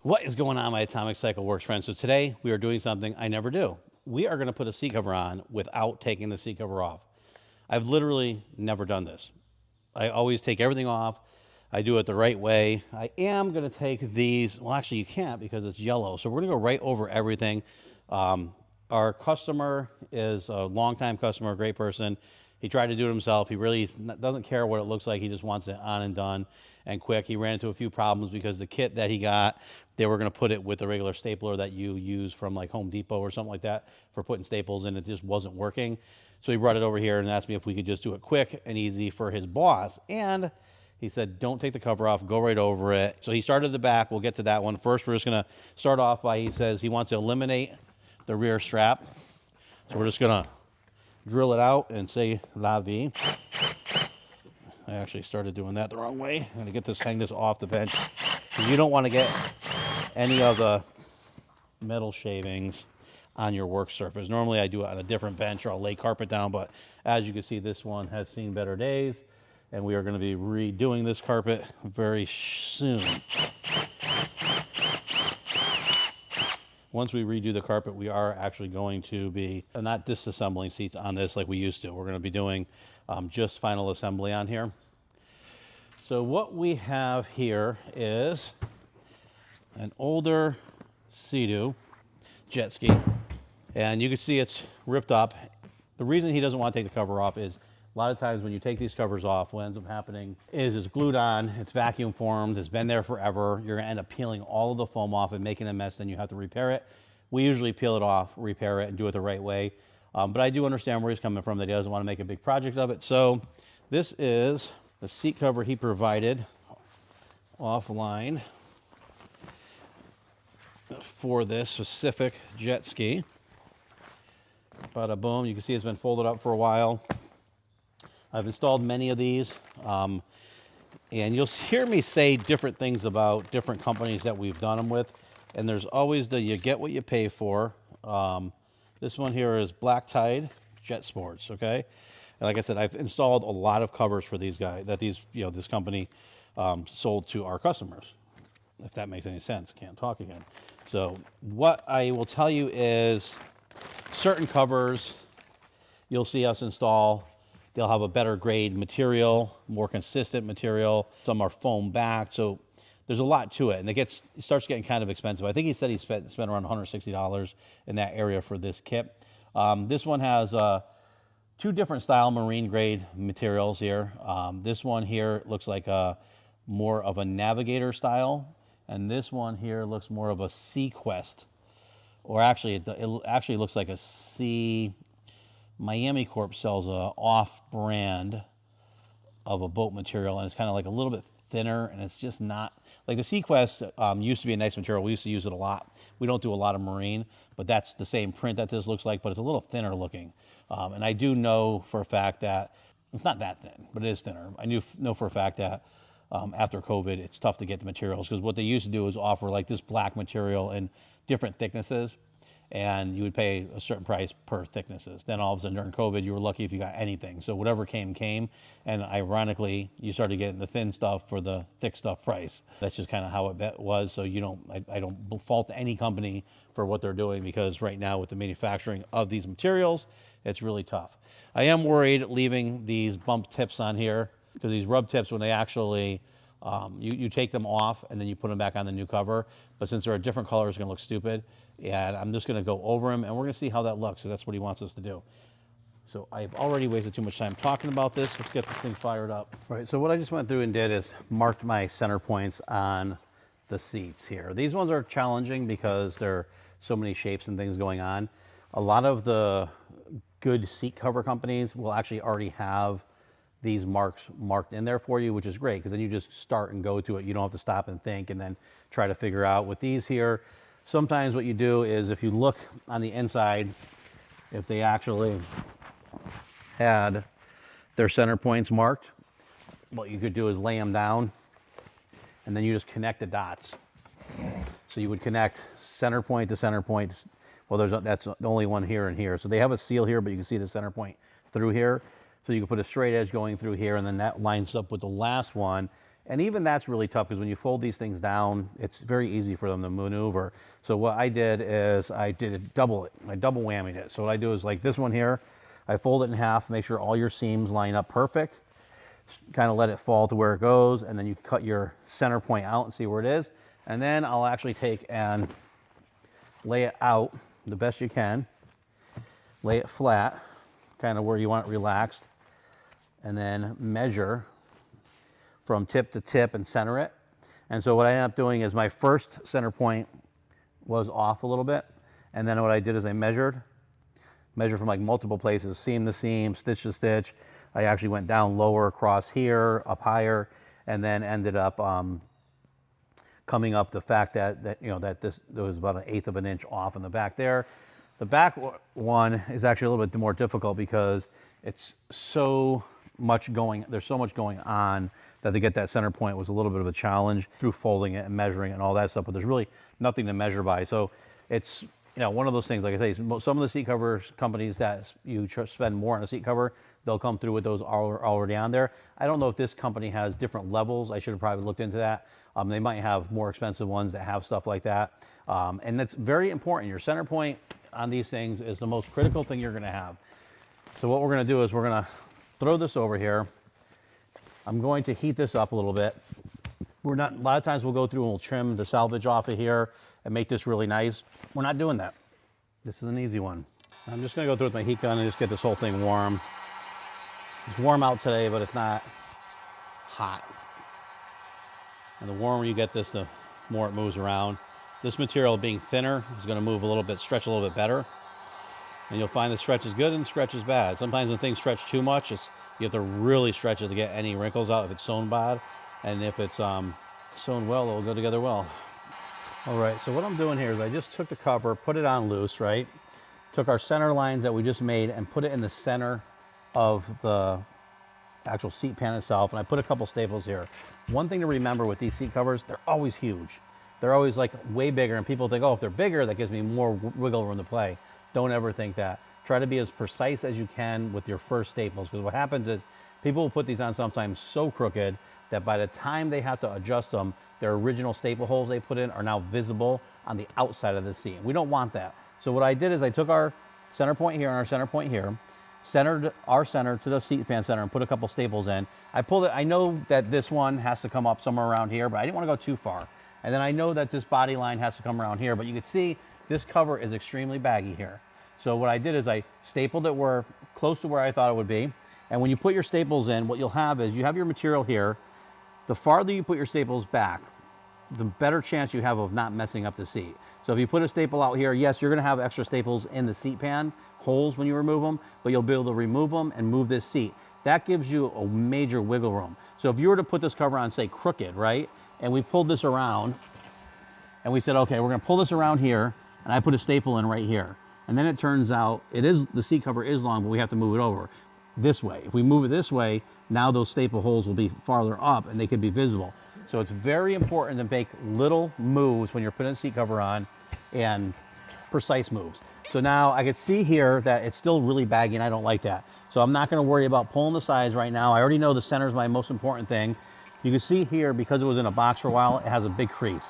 What is going on, my Atomic Cycle Works friends? So today we are doing something I never do. We are going to put a seat cover on without taking the seat cover off. I've literally never done this. I always take everything off. I do it the right way. I am going to take these. Well, actually, you can't because it's yellow. So we're going to go right over everything. Our customer is a longtime customer, a great person. He tried to do it himself. He really doesn't care what it looks like. He just wants it on and done and quick. He ran into a few problems because the kit that he got, they were going to put it with a regular stapler that you use from like Home Depot or something like that for putting staples in. It just wasn't working. So he brought it over here and asked me if we could just do it quick and easy for his boss. And he said, don't take the cover off, go right over it. So he started the back. We'll get to that one. First, we're just going to start off by, he says he wants to eliminate the rear strap. So we're just going to drill it out and say la vie. I actually started doing that the wrong way. I'm going to get this, hang this off the bench. You don't want to get any of the metal shavings on your work surface. Normally I do it on a different bench or I'll lay carpet down, but as you can see, this one has seen better days and we are going to be redoing this carpet very soon. Once we redo the carpet, we are actually going to be not disassembling seats on this like we used to. We're going to be doing just final assembly on here. So what we have here is an older Sea-Doo jet ski. And you can see it's ripped up. The reason he doesn't want to take the cover off is a lot of times when you take these covers off, what ends up happening is it's glued on, it's vacuum formed, it's been there forever. You're gonna end up peeling all of the foam off and making a mess, then you have to repair it. We usually peel it off, repair it, and do it the right way. But I do understand where he's coming from, that he doesn't want to make a big project of it. So this is the seat cover he provided offline for this specific jet ski. Bada boom, you can see it's been folded up for a while. I've installed many of these, and you'll hear me say different things about different companies that we've done them with, and there's always the you get what you pay for. This one here is Blacktide Jetsports, okay? And like I said, I've installed a lot of covers for these guys, that these, this company sold to our customers, if that makes any sense. Can't talk again. So what I will tell you is certain covers you'll see us install, they'll have a better grade material, more consistent material. Some are foam backed, so there's a lot to it, and it starts getting kind of expensive. I think he said he spent around $160 in that area for this kit. This one has two different style marine grade materials here. This one here looks like more of a Navigator style, and this one here looks more of a Sequest, or actually it actually looks like a Sea. Miami Corp sells a off-brand of a boat material, and it's kind of like a little bit thinner, and it's just not like the Sequest used to be a nice material. We used to use it a lot. We don't do a lot of marine, but that's the same print that this looks like, but it's a little thinner looking. And I do know for a fact that it's not that thin, but it is thinner. I know for a fact that after COVID, it's tough to get the materials, because what they used to do is offer like this black material in different thicknesses, and you would pay a certain price per thicknesses. Then all of a sudden during COVID, you were lucky if you got anything. So whatever came. And ironically, you started getting the thin stuff for the thick stuff price. That's just kind of how it was. So I don't fault any company for what they're doing, because right now with the manufacturing of these materials, it's really tough. I am worried leaving these bump tips on here, because these rub tips, when they actually, you take them off and then you put them back on the new cover. But since they're a different color, it's gonna look stupid. And I'm just gonna go over them and we're gonna see how that looks, because that's what he wants us to do. So I've already wasted too much time talking about this. Let's get this thing fired up. All right, so what I just went through and did is marked my center points on the seats here. These ones are challenging because there are so many shapes and things going on. A lot of the good seat cover companies will actually already have these marks marked in there for you, which is great, because then you just start and go to it. You don't have to stop and think and then try to figure out. With these here, sometimes what you do is, if you look on the inside, if they actually had their center points marked, what you could do is lay them down and then you just connect the dots. So you would connect center point to center point. Well, that's the only one here and here. So they have a seal here, but you can see the center point through here. So you can put a straight edge going through here, and then that lines up with the last one, And even that's really tough because when you fold these things down, it's very easy for them to maneuver. So what I did is I double whammied it. So what I do is like this one here, I fold it in half, make sure all your seams line up perfect, kind of let it fall to where it goes, and then you cut your center point out and see where it is. And then I'll actually take and lay it out the best you can, lay it flat, kind of where you want it relaxed, and then measure from tip to tip and center it. And so what I ended up doing is my first center point was off a little bit. And then what I did is I measured from like multiple places, seam to seam, stitch to stitch. I actually went down lower across here, up higher, and then ended up coming up the fact that there was about 1/8 of an inch off in the back there. The back one is actually a little bit more difficult because it's there's so much going on that to get that center point was a little bit of a challenge through folding it and measuring it and all that stuff, but there's really nothing to measure by. So it's, one of those things, like I say, some of the seat cover companies that you spend more on a seat cover, they'll come through with those already on there. I don't know if this company has different levels. I should have probably looked into that. They might have more expensive ones that have stuff like that. And that's very important. Your center point on these things is the most critical thing you're gonna have. So what we're gonna do is we're gonna throw this over here. I'm going to heat this up a little bit. A lot of times we'll go through and we'll trim the salvage off of here and make this really nice. We're not doing that. This is an easy one. I'm just gonna go through with my heat gun and just get this whole thing warm. It's warm out today, but it's not hot. And the warmer you get this, the more it moves around. This material being thinner is gonna move a little bit, stretch a little bit better. And you'll find the stretch is good and the stretch is bad. Sometimes when things stretch too much, you have to really stretch it to get any wrinkles out if it's sewn bad. And if it's sewn well, it'll go together well. All right, so what I'm doing here is I just took the cover, put it on loose, right? Took our center lines that we just made and put it in the center of the actual seat pan itself. And I put a couple staples here. One thing to remember with these seat covers, they're always huge. They're always like way bigger, and people think, oh, if they're bigger, that gives me more wiggle room to play. Don't ever think that. Try to be as precise as you can with your first staples, because what happens is people will put these on sometimes so crooked that by the time they have to adjust them, their original staple holes they put in are now visible on the outside of the seat. We don't want that. So what I did is I took our center point here and our center point here, centered our center to the seat pan center and put a couple staples in. I pulled it. I know that this one has to come up somewhere around here, but I didn't want to go too far. And then I know that this body line has to come around here, but you can see this cover is extremely baggy here. So what I did is I stapled it close to where I thought it would be. And when you put your staples in, what you'll have is you have your material here. The farther you put your staples back, the better chance you have of not messing up the seat. So if you put a staple out here, yes, you're gonna have extra staples in the seat pan holes when you remove them, but you'll be able to remove them and move this seat. That gives you a major wiggle room. So if you were to put this cover on, say, crooked, right? And we pulled this around, and we said, okay, we're gonna pull this around here, and I put a staple in right here. And then it turns out the seat cover is long, but we have to move it over this way. If we move it this way, now those staple holes will be farther up and they could be visible. So it's very important to make little moves when you're putting a seat cover on, and precise moves. So now I can see here that it's still really baggy and I don't like that. So I'm not gonna worry about pulling the sides right now. I already know the center is my most important thing. You can see here, because it was in a box for a while, it has a big crease.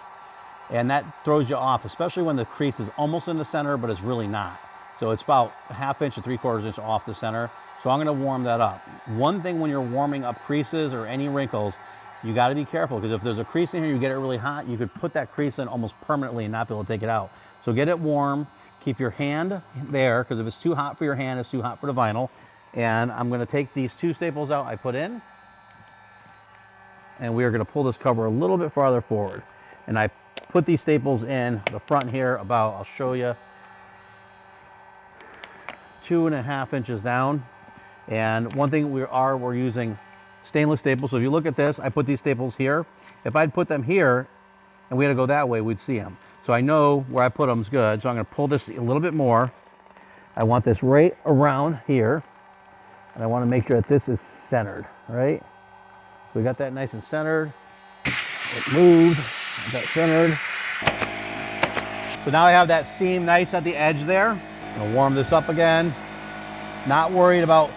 And that throws you off, especially when the crease is almost in the center, but it's really not. So it's about 1/2 inch to 3/4 inch off the center. So I'm gonna warm that up. One thing when you're warming up creases or any wrinkles, you gotta be careful, because if there's a crease in here, you get it really hot, you could put that crease in almost permanently and not be able to take it out. So get it warm, keep your hand there, because if it's too hot for your hand, it's too hot for the vinyl. And I'm gonna take these 2 staples out I put in, and we are gonna pull this cover a little bit farther forward. And I put these staples in the front here about, I'll show you, 2.5 inches down. And one thing we're using stainless staples. So if you look at this, I put these staples here. If I'd put them here and we had to go that way, we'd see them. So I know where I put them is good. So I'm gonna pull this a little bit more. I want this right around here. And I wanna make sure that this is centered, right? So we got that nice and centered. It moved, got centered. So now I have that seam nice at the edge there. I'm gonna warm this up again. Not worried about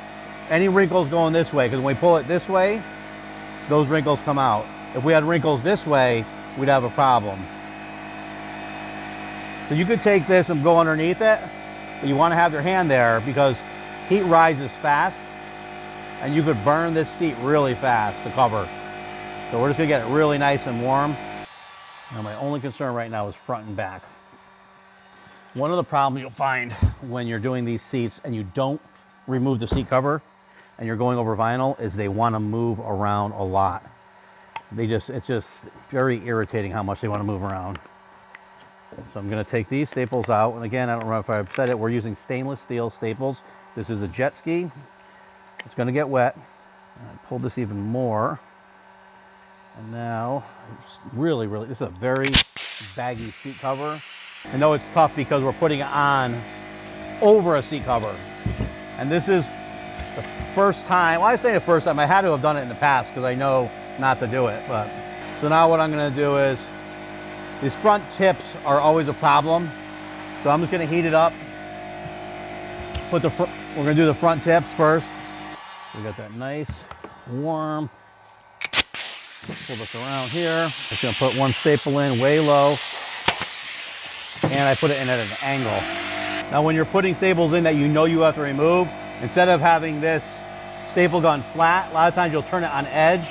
any wrinkles going this way, because when we pull it this way, those wrinkles come out. If we had wrinkles this way, we'd have a problem. So you could take this and go underneath it, but you want to have your hand there because heat rises fast and you could burn this seat really fast, the cover. So we're just gonna get it really nice and warm. Now my only concern right now is front and back. One of the problems you'll find when you're doing these seats and you don't remove the seat cover and you're going over vinyl is they want to move around a lot. It's just very irritating how much they want to move around. So I'm going to take these staples out. And again, I don't know if I've said it, we're using stainless steel staples. This is a jet ski. It's going to get wet. I pulled this even more. And now, really, this is a very baggy seat cover. I know it's tough because we're putting it on over a seat cover. And this is the first time, well, I say the first time, I had to have done it in the past because I know not to do it. But so now what I'm going to do is, these front tips are always a problem. So I'm just going to heat it up. We're going to do the front tips first. We got that nice, warm. Pull this around here. Just going to put one staple in way low. And I put it in at an angle. Now when you're putting staples in that you know you have to remove, instead of having this staple gun flat, a lot of times you'll turn it on edge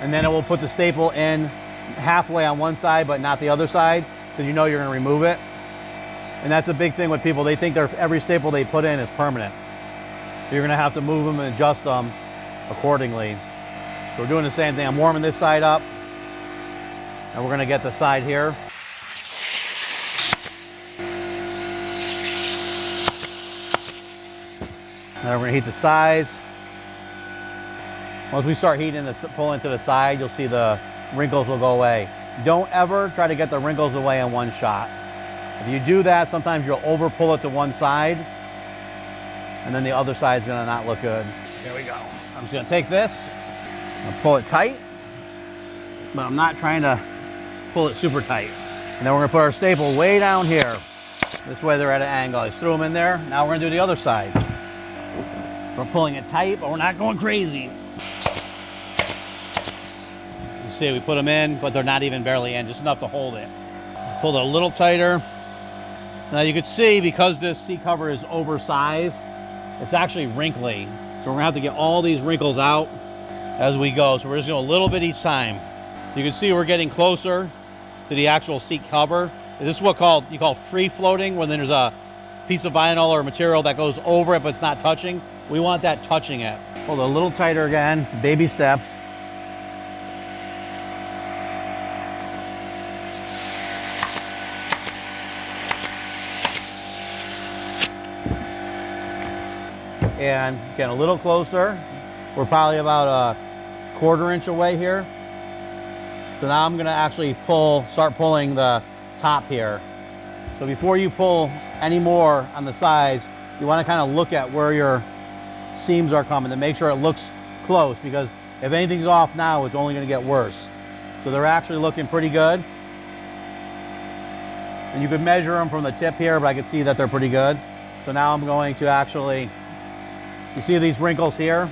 and then it will put the staple in halfway on one side but not the other side because you know you're going to remove it. And that's a big thing with people. They think every staple they put in is permanent. You're going to have to move them and adjust them accordingly. So we're doing the same thing. I'm warming this side up and we're going to get the side here. Now we're going to heat the sides. Once we start pulling to the side, you'll see the wrinkles will go away. Don't ever try to get the wrinkles away in one shot. If you do that, sometimes you'll over pull it to one side and then the other side's going to not look good. There we go. I'm just going to take this and pull it tight, but I'm not trying to pull it super tight. And then we're going to put our staple way down here. This way they're at an angle. I just threw them in there. Now we're going to do the other side. We're pulling it tight, but we're not going crazy. You see, we put them in, but they're not even barely in, just enough to hold it. Pull it a little tighter. Now you can see, because this seat cover is oversized, it's actually wrinkly. So we're gonna have to get all these wrinkles out as we go. So we're just going a little bit each time. You can see we're getting closer to the actual seat cover. This is what you call free floating, when there's a piece of vinyl or material that goes over it but it's not touching. We want that touching it. Hold it a little tighter again, baby steps. And get a little closer. We're probably about a 1/4 inch away here. So now I'm gonna actually start pulling the top here. So before you pull any more on the sides, you wanna kind of look at where your seams are coming to make sure it looks close, because if anything's off now, it's only gonna get worse. So they're actually looking pretty good. And you could measure them from the tip here, but I can see that they're pretty good. So now I'm going to actually, you see these wrinkles here?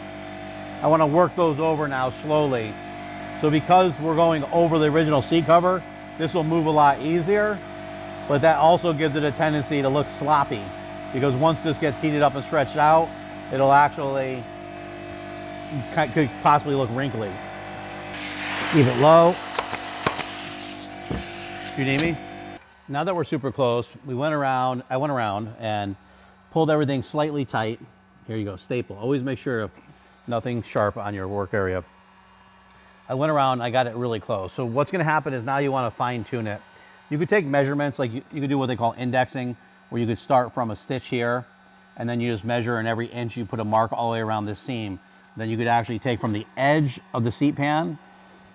I want to work those over now slowly. So because we're going over the original seat cover, this will move a lot easier, but that also gives it a tendency to look sloppy, because once this gets heated up and stretched out, it'll actually, could possibly look wrinkly. Keep it low. You need me? Now that we're super close, I went around and pulled everything slightly tight. Here you go, staple. Always make sure nothing sharp on your work area. I went around, I got it really close. So what's gonna happen is now you wanna fine tune it. You could take measurements, like you could do what they call indexing, where you could start from a stitch here, and then you just measure, and every inch you put a mark all the way around this seam. Then you could actually take from the edge of the seat pan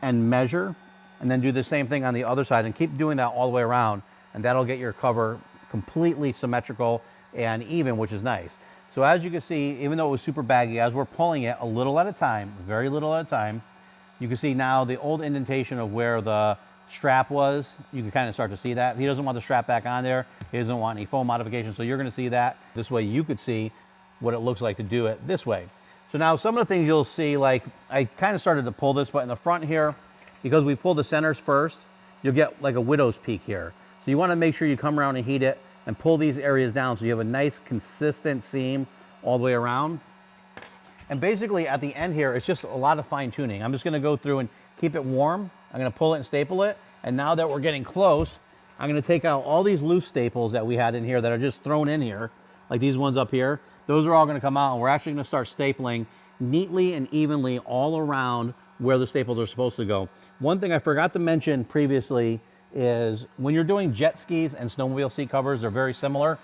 and measure, and then do the same thing on the other side, and keep doing that all the way around, and that'll get your cover completely symmetrical and even, which is nice. So as you can see, even though it was super baggy, as we're pulling it a little at a time, very little at a time, you can see now the old indentation of where the strap was. You can kind of start to see that. He doesn't want the strap back on there. He doesn't want any foam modification, so you're gonna see that. This way you could see what it looks like to do it this way. So now some of the things you'll see, like I kind of started to pull this, but in the front here, because we pull the centers first, you'll get like a widow's peak here. So you want to make sure you come around and heat it and pull these areas down so you have a nice consistent seam all the way around. And basically at the end here, it's just a lot of fine tuning. I'm just going to go through and keep it warm. I'm going to pull it and staple it. And now that we're getting close, I'm going to take out all these loose staples that we had in here that are just thrown in here, like these ones up here. Those are all going to come out, and we're actually going to start stapling neatly and evenly all around where the staples are supposed to go. One thing I forgot to mention previously is when you're doing jet skis and snowmobile seat covers, they're very similar.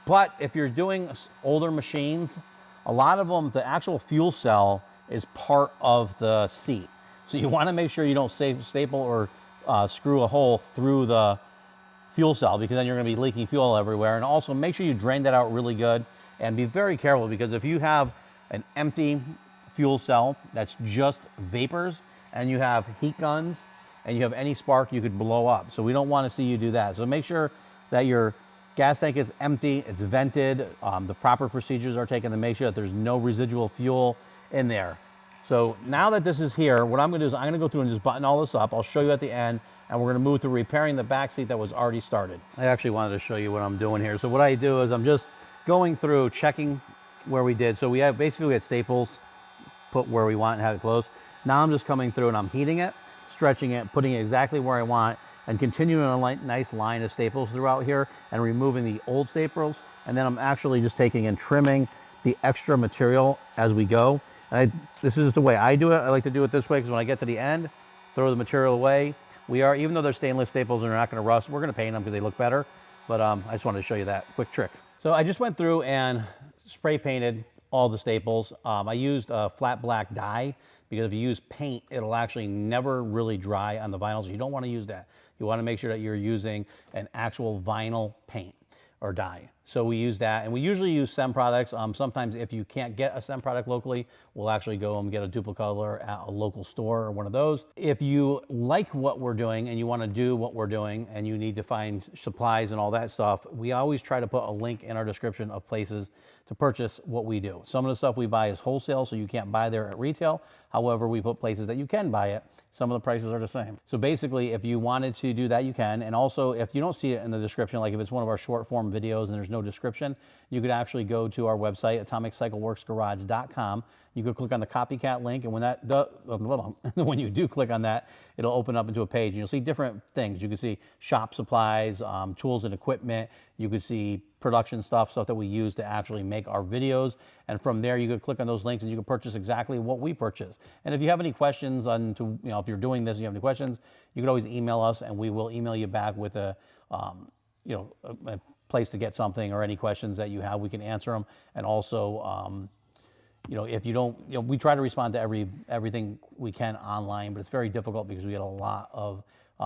But if you're doing older machines, a lot of them, the actual fuel cell is part of the seat. So you want to make sure you don't staple or screw a hole through the fuel cell, because then you're going to be leaking fuel everywhere. And also make sure you drain that out really good and be very careful, because if you have an empty fuel cell that's just vapors and you have heat guns and you have any spark, you could blow up. So we don't want to see you do that. So make sure that your gas tank is empty, it's vented, the proper procedures are taken to make sure that there's no residual fuel in there. So now that this is here, what I'm going to do is I'm going to go through and just button all this up. I'll show you at the end, and we're going to move to repairing the back seat that was already started. I actually wanted to show you what I'm doing here. So what I do is I'm just going through, checking where we did. So we had staples put where we want and had it closed. Now I'm just coming through and I'm heating it, stretching it, putting it exactly where I want, and continuing a nice line of staples throughout here and removing the old staples. And then I'm actually just taking and trimming the extra material as we go. And this is the way I do it. I like to do it this way, because when I get to the end, throw the material away. Even though they're stainless staples and they're not going to rust, we're going to paint them because they look better. But I just wanted to show you that quick trick. So I just went through and spray painted all the staples. I used a flat black dye, because if you use paint, it'll actually never really dry on the vinyls. You don't want to use that. You want to make sure that you're using an actual vinyl paint or dye. So we use that, and we usually use SEM products. Sometimes if you can't get a SEM product locally, we'll actually go and get a Duplicolor at a local store or one of those. If you like what we're doing and you want to do what we're doing and you need to find supplies and all that stuff, we always try to put a link in our description of places to purchase what we do. Some of the stuff we buy is wholesale, so you can't buy there at retail. However, we put places that you can buy it. Some of the prices are the same. So basically, if you wanted to do that, you can. And also, if you don't see it in the description, like if it's one of our short form videos and there's no description, you could actually go to our website, atomiccycleworksgarage.com. You could click on the copycat link, and when you do click on that, it'll open up into a page, and you'll see different things. You can see shop supplies, tools and equipment. You could see production stuff that we use to actually make our videos. And from there, you could click on those links and you can purchase exactly what we purchase. And if you have any questions if you're doing this and you have any questions, you can always email us, and we will email you back with a place to get something, or any questions that you have, we can answer them. And also, if you don't, we try to respond to everything we can online, but it's very difficult because we get a lot of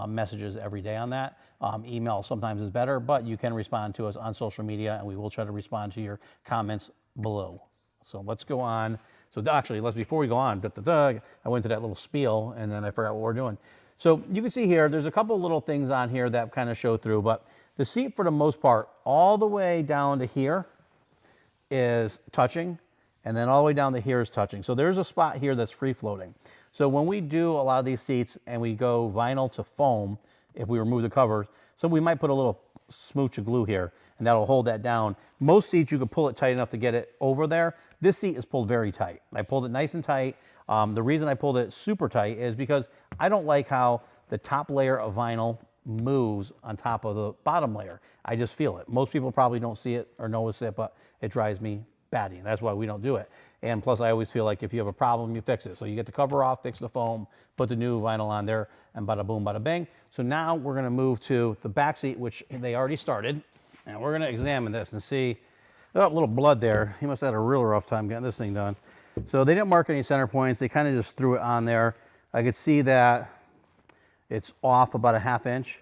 messages every day on that. Email sometimes is better, but you can respond to us on social media, and we will try to respond to your comments below. So let's go on. So actually, before we go on, I went to that little spiel, and then I forgot what we're doing. So you can see here, there's a couple little things on here that kind of show through, but the seat, for the most part, all the way down to here is touching, and then all the way down to here is touching. So there's a spot here that's free floating. So when we do a lot of these seats and we go vinyl to foam, if we remove the covers, so we might put a little smooch of glue here, and that'll hold that down. Most seats, you can pull it tight enough to get it over there. This seat is pulled very tight. I pulled it nice and tight. The reason I pulled it super tight is because I don't like how the top layer of vinyl moves on top of the bottom layer. I just feel it. Most people probably don't see it or notice it, but it drives me batty. That's why we don't do it. And plus, I always feel like if you have a problem, you fix it. So you get the cover off, fix the foam, put the new vinyl on there, and bada boom, bada bang. So now we're going to move to the back seat, which they already started. And we're going to examine this and see. Oh, a little blood there. He must have had a real rough time getting this thing done. So they didn't mark any center points. They kind of just threw it on there. I could see that it's off about a ½ inch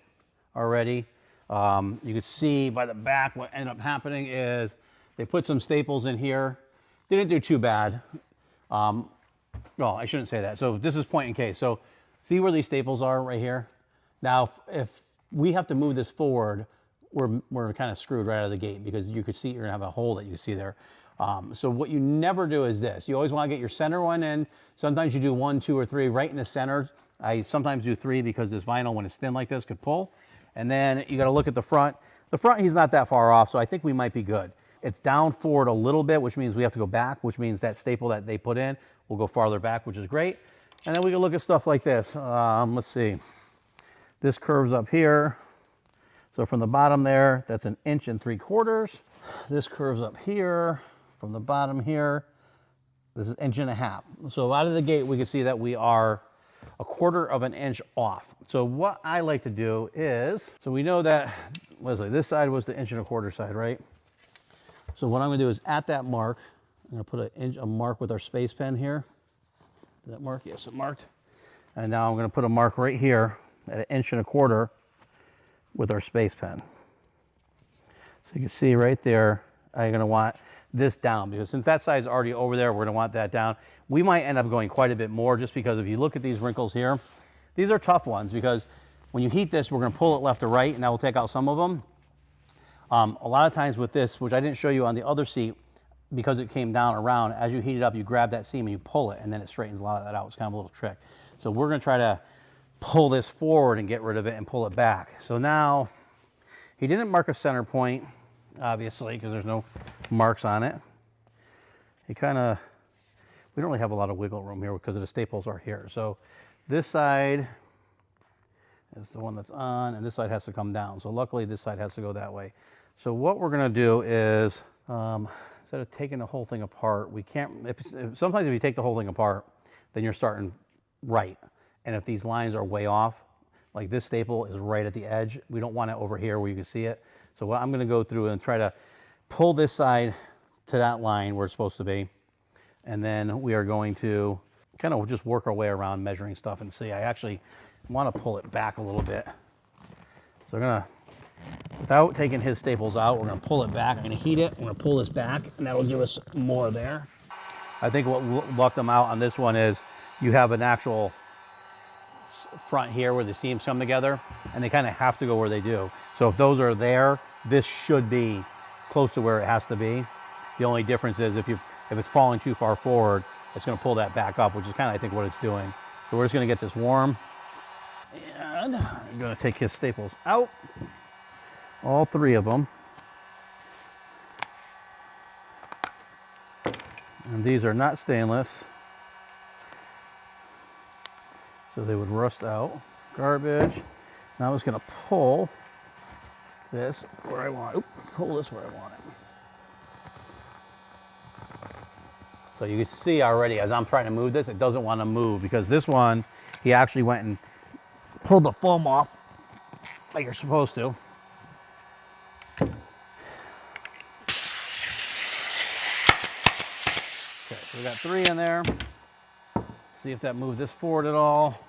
already. You could see by the back what ended up happening is they put some staples in here. They didn't do too bad. Well, I shouldn't say that. So this is point in case. So see where these staples are right here? Now, if we have to move this forward, we're kind of screwed right out of the gate, because you could see you're gonna have a hole that you see there. So what you never do is this. You always want to get your center one in. Sometimes you do 1, 2, or 3 right in the center I sometimes do 3 because this vinyl, when it's thin like this, could pull. And then you got to look at the front. The front, he's not that far off, so I think we might be good. It's down forward a little bit, which means we have to go back, which means that staple that they put in will go farther back, which is great. And then we can look at stuff like this. Let's see. This curves up here. So from the bottom there, that's 1 3/4 inches. This curves up here. From the bottom here, this is 1.5 inches. So out of the gate, we can see that we are 1/4 inch off. So what I like to do is, so we know that, Leslie, this side was the 1.25 inch side, right? So what I'm gonna do is at that mark, I'm gonna put a mark with our space pen here. Did that mark? Yes, it marked. And now I'm gonna put a mark right here at 1.25 inches with our space pen. So you can see right there, I'm gonna want this down, because since that side's already over there, we're gonna want that down. We might end up going quite a bit more, just because if you look at these wrinkles here, these are tough ones, because when you heat this, we're gonna pull it left to right, and that will take out some of them. A lot of times with this, which I didn't show you on the other seat, because it came down around, as you heat it up, you grab that seam and you pull it, and then it straightens a lot of that out. It's kind of a little trick. So we're gonna try to pull this forward and get rid of it and pull it back. So now, he didn't mark a center point, obviously, because there's no marks on it. He kind of, we don't really have a lot of wiggle room here because the staples are here. So this side is the one that's on, and this side has to come down. So luckily this side has to go that way. So what we're gonna do is, instead of taking the whole thing apart, we can't, sometimes if you take the whole thing apart, then you're starting right. And if these lines are way off, like this staple is right at the edge, we don't want it over here where you can see it. So what I'm gonna go through and try to pull this side to that line where it's supposed to be. And then we are going to kind of just work our way around measuring stuff and see. I actually want to pull it back a little bit. So we're gonna, without taking his staples out, we're gonna pull it back. I'm gonna heat it, we're gonna pull this back, and that'll give us more there. I think what lucked them out on this one is you have an actual front here where the seams come together, and they kind of have to go where they do. So if those are there, this should be close to where it has to be. The only difference is if it's falling too far forward, it's going to pull that back up, which is kind of, I think, what it's doing. So we're just going to get this warm, and I'm going to take his staples out, all 3 of them. And these are not stainless, so they would rust out. Garbage. Now I'm just going to pull this where I want it. Pull this where I want it. So you can see already as I'm trying to move this, it doesn't want to move, because this one, he actually went and pulled the foam off like you're supposed to. Okay, so we got 3 in there. See if that moved this forward at all.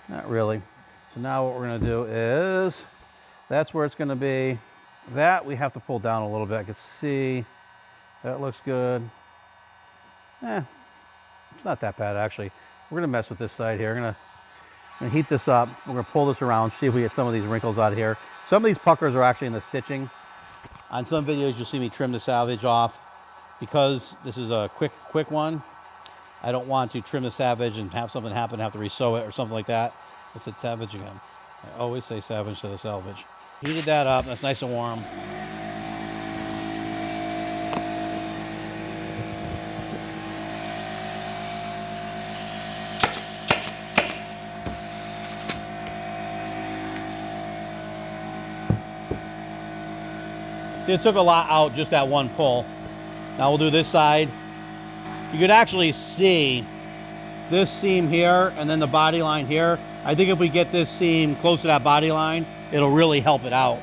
Not really. So now what we're going to do is, that's where it's going to be. That we have to pull down a little bit. I can see that looks good. It's not that bad actually. We're going to mess with this side here. I'm going to heat this up. We're going to pull this around, see if we get some of these wrinkles out of here. Some of these puckers are actually in the stitching. On some videos you'll see me trim the salvage off. Because this is a quick one, I don't want to trim the salvage and have something happen, have to re-sew it or something like that. I said salvage again. I always say salvage to the salvage. Heated that up, that's nice and warm. See, it took a lot out, just that one pull. Now we'll do this side. You could actually see this seam here and then the body line here. I think if we get this seam close to that body line, it'll really help it out.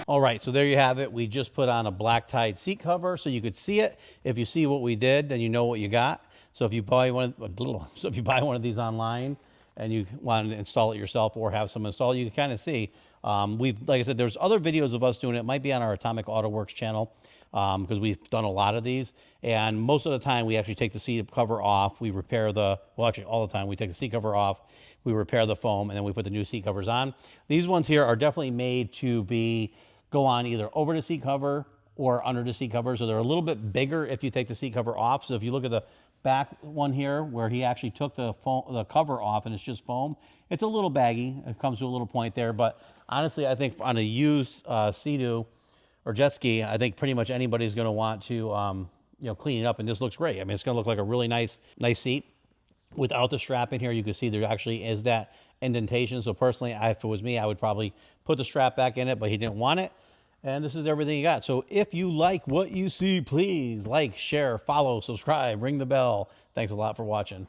All right, so there you have it. We just put on a Blacktide seat cover so you could see it. If you see what we did, then you know what you got. So if you buy one of these online and you want to install it yourself or have someone install it, you can kind of see. Like I said, there's other videos of us doing it. It might be on our Atomic Auto Works channel because we've done a lot of these. And most of the time, we actually take the seat cover off. We repair well, actually all the time, we take the seat cover off. We repair the foam, and then we put the new seat covers on. These ones here are definitely made to be go on either over the seat cover or under the seat cover. So they're a little bit bigger if you take the seat cover off. So if you look at the back one here where he actually took the cover off and it's just foam, it's a little baggy. It comes to a little point there. But honestly, I think on a used Sea-Doo or jet ski, I think pretty much anybody's going to want to clean it up, and this looks great. I mean, it's going to look like a really nice seat. Without the strap in here, you can see there actually is that indentation. So personally, if it was me, I would probably put the strap back in it, but he didn't want it. And this is everything you got. So if you like what you see, please like, share, follow, subscribe, ring the bell. Thanks a lot for watching.